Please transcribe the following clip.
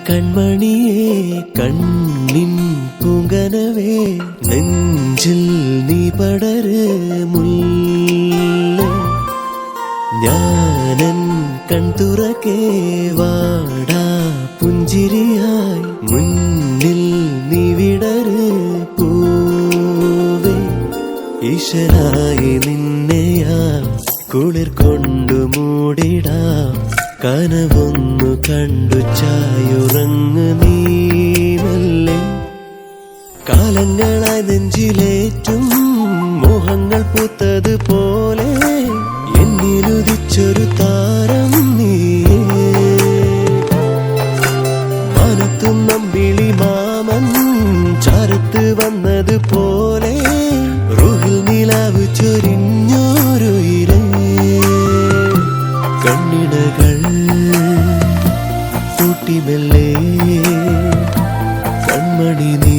കൺമണിയേ കണ്ണിൻ പൂങ്കനവേ നെഞ്ചിൽ നീ പടര് മുല്ല ഞാനൻ കൺതുറക്കേ വാടാ പുഞ്ചിരിയായി മുന്നിൽ നീ വിടര് പൂവേ ഈശ്വരായി നിന്നെയാ കുളിർ കൊണ്ടു മൂടിടാം കനവൊന്നു കണ്ടു ചായുറങ്ങ് നീ മെല്ലെ കാലങ്ങളായി നെഞ്ചിലേറ്റും മോഹങ്ങൾ പൂത്തത് പോലെ എന്നിലുദിച്ചൊരു താരം നീയേ മനത്തും നമ്പിളി മാമൻ ചാരത്ത് വന്നത് പോലെ റൂഹിൽ നിലാവ് ചൊരിഞ്ഞോരു ഇരേ കണ്ണിടകൾ പൂട്ടിമെല്ലെ കൺമണി നീ